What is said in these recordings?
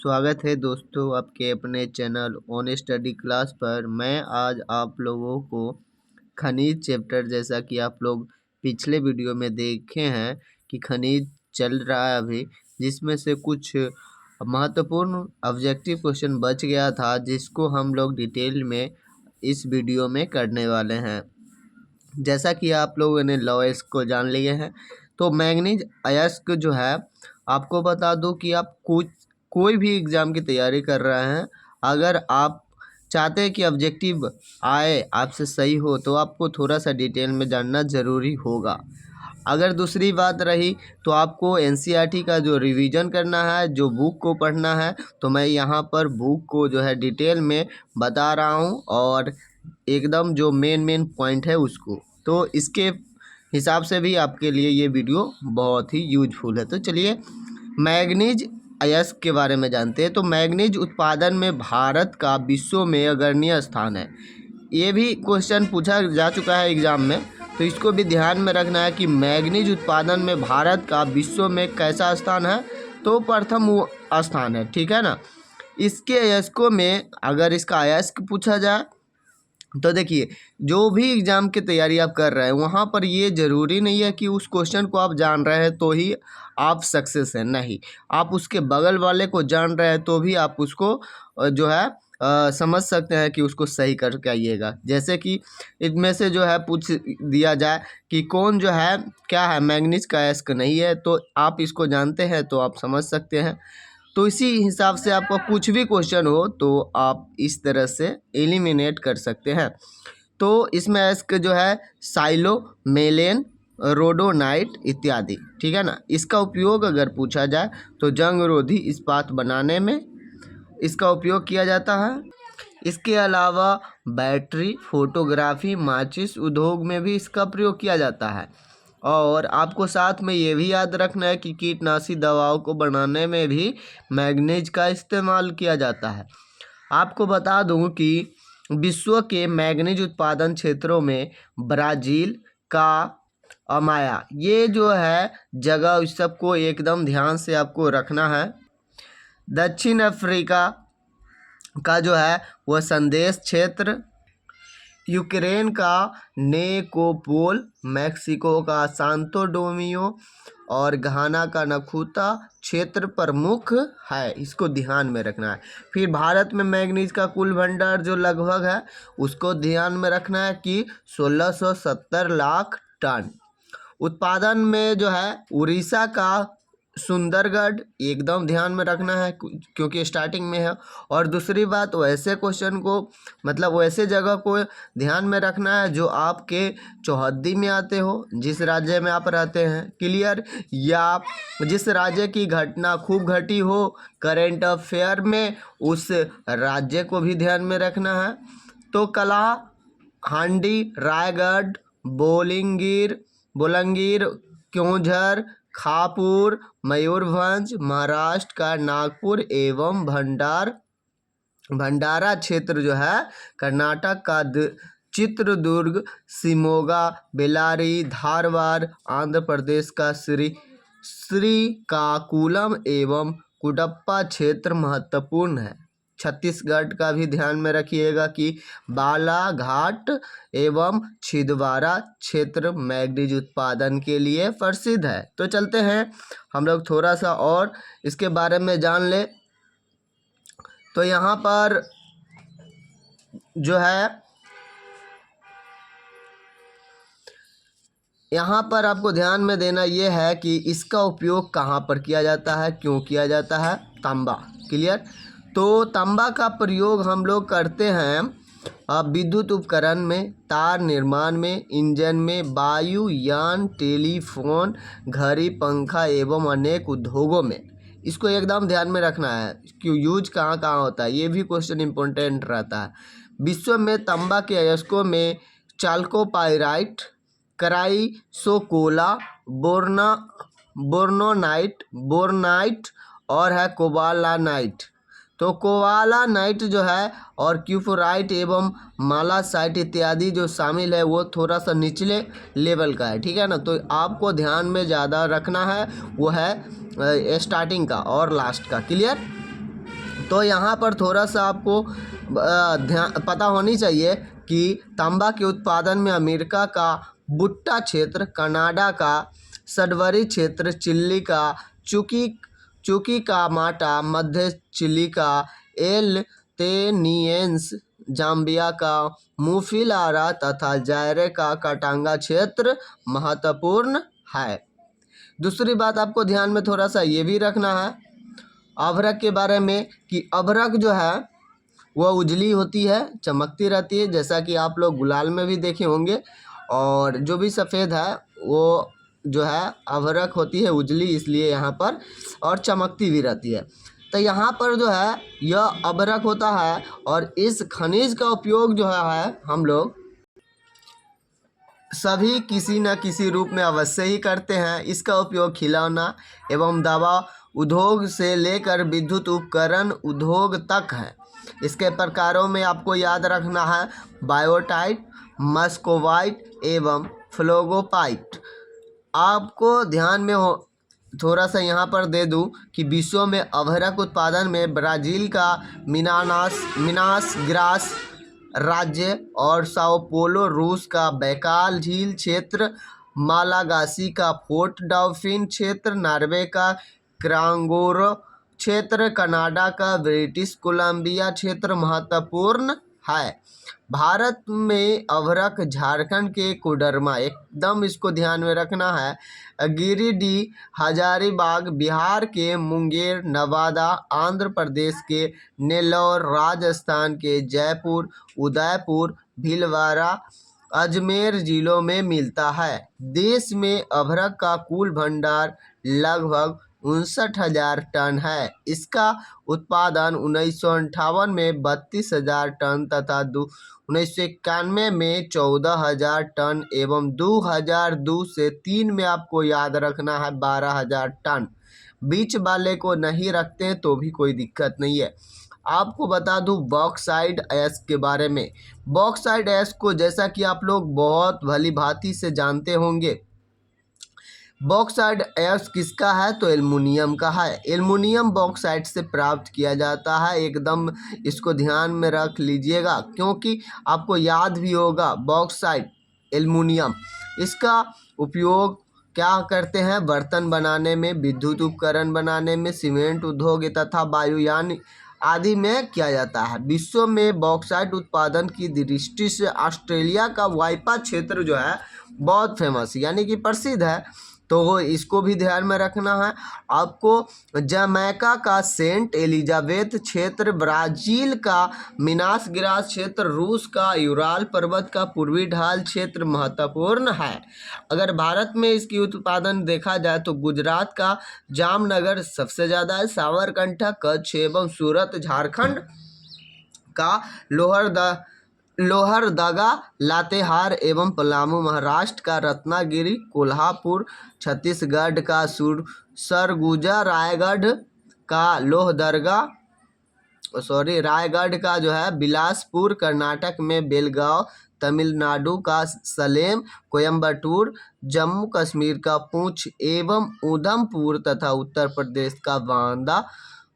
स्वागत है दोस्तों आपके अपने चैनल ऑन स्टडी क्लास पर। मैं आज आप लोगों को खनिज चैप्टर, जैसा कि आप लोग पिछले वीडियो में देखे हैं कि खनिज चल रहा है अभी, जिसमें से कुछ महत्वपूर्ण ऑब्जेक्टिव क्वेश्चन बच गया था, जिसको हम लोग डिटेल में इस वीडियो में करने वाले हैं। जैसा कि आप लोगों ने लॉएस को जान लिए हैं, तो मैंगनीज अयस्क जो है, आपको बता दूं कि आप कोई भी एग्ज़ाम की तैयारी कर रहे हैं, अगर आप चाहते हैं कि ऑब्जेक्टिव आए आपसे सही हो, तो आपको थोड़ा सा डिटेल में जानना ज़रूरी होगा। अगर दूसरी बात रही तो आपको एनसीईआरटी का जो रिवीजन करना है, जो बुक को पढ़ना है, तो मैं यहाँ पर बुक को जो है डिटेल में बता रहा हूँ और एकदम जो मेन पॉइंट है उसको, तो इसके हिसाब से भी आपके लिए ये वीडियो बहुत ही यूजफुल है। तो चलिए मैंगनीज अयस्क के बारे में जानते हैं। तो मैंगनीज उत्पादन में भारत का विश्व में अग्रणीय स्थान है। ये भी क्वेश्चन पूछा जा चुका है एग्ज़ाम में, तो इसको भी ध्यान में रखना है कि मैंगनीज उत्पादन में भारत का विश्व में कैसा स्थान है, तो प्रथम वो स्थान है, ठीक है ना। इसके अयस्कों में अगर इसका अयस्क पूछा जाए तो देखिए, जो भी एग्ज़ाम की तैयारी आप कर रहे हैं, वहाँ पर ये ज़रूरी नहीं है कि उस क्वेश्चन को आप जान रहे हैं तो ही आप सक्सेस हैं, नहीं। आप उसके बगल वाले को जान रहे हैं तो भी आप उसको जो है समझ सकते हैं कि उसको सही करके आइएगा। जैसे कि इनमें से जो है पूछ दिया जाए कि कौन जो है क्या है, मैंगनीज का अयस्क नहीं है, तो आप इसको जानते हैं तो आप समझ सकते हैं। तो इसी हिसाब से आपका कुछ भी क्वेश्चन हो तो आप इस तरह से एलिमिनेट कर सकते हैं। तो इसमें अयस्क जो है साइलो, मेलेन, रोडोनाइट इत्यादि, ठीक है ना। इसका उपयोग अगर पूछा जाए तो जंग रोधी इस्पात बनाने में इसका उपयोग किया जाता है। इसके अलावा बैटरी, फोटोग्राफी, माचिस उद्योग में भी इसका प्रयोग किया जाता है। और आपको साथ में ये भी याद रखना है कि कीटनाशी दवाओं को बनाने में भी मैंगनीज का इस्तेमाल किया जाता है। आपको बता दूं कि विश्व के मैंगनीज उत्पादन क्षेत्रों में ब्राज़ील का अमाया, ये जो है जगह, इस सबको एकदम ध्यान से आपको रखना है। दक्षिण अफ्रीका का जो है वह संदेश क्षेत्र, यूक्रेन का नेकोपोल, मैक्सिको का सांतो डोमियो और घाना का नखूता क्षेत्र प्रमुख है, इसको ध्यान में रखना है। फिर भारत में मैंगनीज का कुल भंडार जो लगभग है, उसको ध्यान में रखना है कि 1670 लाख टन। उत्पादन में जो है उड़ीसा का सुंदरगढ़ एकदम ध्यान में रखना है क्योंकि स्टार्टिंग में है। और दूसरी बात, वैसे क्वेश्चन को मतलब वैसे जगह को ध्यान में रखना है जो आपके चौहद्दी में आते हो, जिस राज्य में आप रहते हैं, क्लियर, या जिस राज्य की घटना खूब घटी हो करेंट अफेयर में, उस राज्य को भी ध्यान में रखना है। तो कला, हांडी, रायगढ़, बोलंगीर, क्योंझर, खापुर, मयूरभंज, महाराष्ट्र का नागपुर एवं भंडारा क्षेत्र जो है कर्नाटक का चित्रदुर्ग, शिमोगा, बेल्लारी, धारवाड़, आंध्र प्रदेश का श्रीकाकुलम एवं कुडप्पा क्षेत्र महत्वपूर्ण है। छत्तीसगढ़ का भी ध्यान में रखिएगा कि बालाघाट एवं छिंदवाड़ा क्षेत्र मैंगनीज उत्पादन के लिए प्रसिद्ध है। तो चलते हैं हम लोग थोड़ा सा और इसके बारे में जान ले। तो यहाँ पर जो है, यहाँ पर आपको ध्यान में देना ये है कि इसका उपयोग कहाँ पर किया जाता है, क्यों किया जाता है। तांबा, क्लियर। तो तांबा का प्रयोग हम लोग करते हैं विद्युत उपकरण में, तार निर्माण में, इंजन में, वायुयान, टेलीफोन, घड़ी, पंखा एवं अनेक उद्योगों में। इसको एकदम ध्यान में रखना है कि यूज कहाँ कहाँ होता है, ये भी क्वेश्चन इंपॉर्टेंट रहता है। विश्व में तांबा के अयस्कों में चाल्कोपाइराइट, क्राइसोकोला, बोर्नाइट और है कोबालानाइट। तो कोबालानाइट जो है और क्यूफोराइट एवं मालासाइट इत्यादि जो शामिल है, वो थोड़ा सा निचले लेवल का है, ठीक है ना। तो आपको ध्यान में ज़्यादा रखना है वो है स्टार्टिंग का और लास्ट का, क्लियर। तो यहाँ पर थोड़ा सा आपको ध्यान पता होनी चाहिए कि तांबा के उत्पादन में अमेरिका का बुट्टा क्षेत्र, कनाडा का सडबरी क्षेत्र, चिली का चुकी का माटा, मध्य चिली का एल तेनियंस, जाम्बिया का मुफिलारा तथा जायरे का काटांगा क्षेत्र महत्वपूर्ण है। दूसरी बात आपको ध्यान में थोड़ा सा ये भी रखना है अभ्रक के बारे में कि अभ्रक जो है वह उजली होती है, चमकती रहती है, जैसा कि आप लोग गुलाल में भी देखे होंगे। और जो भी सफ़ेद है वो जो है अभ्रक होती है उजली, इसलिए यहाँ पर, और चमकती भी रहती है। तो यहाँ पर जो है यह अभ्रक होता है और इस खनिज का उपयोग जो है हम लोग सभी किसी न किसी रूप में अवश्य ही करते हैं। इसका उपयोग खिलौना एवं दवा उद्योग से लेकर विद्युत उपकरण उद्योग तक है। इसके प्रकारों में आपको याद रखना है बायोटाइट, मस्कोवाइट एवं फ्लोगोपाइट। आपको ध्यान में हो थोड़ा सा यहाँ पर दे दूँ कि विश्व में अभ्रक उत्पादन में ब्राज़ील का मिनास गिरास राज्य और साओ पोलो रूस का बैकाल झील क्षेत्र, मालागासी का फोर्ट डॉल्फिन क्षेत्र, नॉर्वे का क्रांगोरो क्षेत्र, कनाडा का ब्रिटिश कोलंबिया क्षेत्र महत्वपूर्ण है। भारत में अभ्रक झारखंड के कोडरमा, एकदम इसको ध्यान में रखना है, गिरिडीह, हजारीबाग, बिहार के मुंगेर, नवादा, आंध्र प्रदेश के नेल्लौर, राजस्थान के जयपुर, उदयपुर, भीलवाड़ा, अजमेर जिलों में मिलता है। देश में अभ्रक का कुल भंडार लगभग 59,000 टन है। इसका उत्पादन 1958 में 32,000 टन तथा 1991 में 14,000 टन एवं 2002 से 3 में आपको याद रखना है 12,000 टन। बीच वाले को नहीं रखते हैं तो भी कोई दिक्कत नहीं है। आपको बता दूं बॉक्साइट ऐश के बारे में। बॉक्साइट ऐश को जैसा कि आप लोग बहुत भली भांति से जानते होंगे, बॉक्साइट ऐश किसका है तो एल्युमिनियम का है। एल्युमिनियम बॉक्साइट से प्राप्त किया जाता है, एकदम इसको ध्यान में रख लीजिएगा, क्योंकि आपको याद भी होगा बॉक्साइट एल्युमिनियम, इसका उपयोग क्या करते हैं बर्तन बनाने में, विद्युत उपकरण बनाने में, सीमेंट उद्योग तथा वायुयान आदि में किया जाता है। विश्व में बॉक्साइट उत्पादन की दृष्टि से ऑस्ट्रेलिया का वाइपा क्षेत्र जो है बहुत फेमस यानी कि प्रसिद्ध है, तो इसको भी ध्यान में रखना है। आपको जमैका का सेंट एलिजाबेथ क्षेत्र, ब्राज़ील का मिनास गिरास क्षेत्र, रूस का यूराल पर्वत का पूर्वी ढाल क्षेत्र महत्वपूर्ण है। अगर भारत में इसकी उत्पादन देखा जाए तो गुजरात का जामनगर सबसे ज़्यादा है, साबरकांठा, कच्छ एवं सूरत, झारखंड का लोहरदगा, लातेहार एवं पलामू, महाराष्ट्र का रत्नागिरी, कोल्हापुर, छत्तीसगढ़ का सरगुजा, रायगढ़ का जो है बिलासपुर, कर्नाटक में बेलगांव, तमिलनाडु का सलेम, कोयम्बटूर, जम्मू कश्मीर का पूंछ एवं उधमपुर तथा उत्तर प्रदेश का बांदा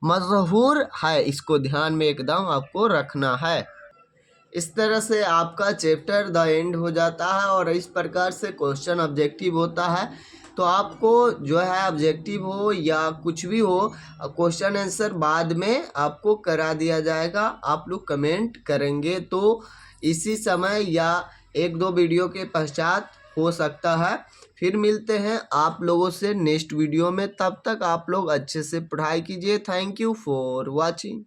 मशहूर है। इसको ध्यान में एकदम आपको रखना है। इस तरह से आपका चैप्टर द एंड हो जाता है और इस प्रकार से क्वेश्चन ऑब्जेक्टिव होता है। तो आपको जो है ऑब्जेक्टिव हो या कुछ भी हो, क्वेश्चन आंसर बाद में आपको करा दिया जाएगा। आप लोग कमेंट करेंगे तो इसी समय या 1-2 वीडियो के पश्चात हो सकता है। फिर मिलते हैं आप लोगों से नेक्स्ट वीडियो में, तब तक आप लोग अच्छे से पढ़ाई कीजिए। Thank you for watching.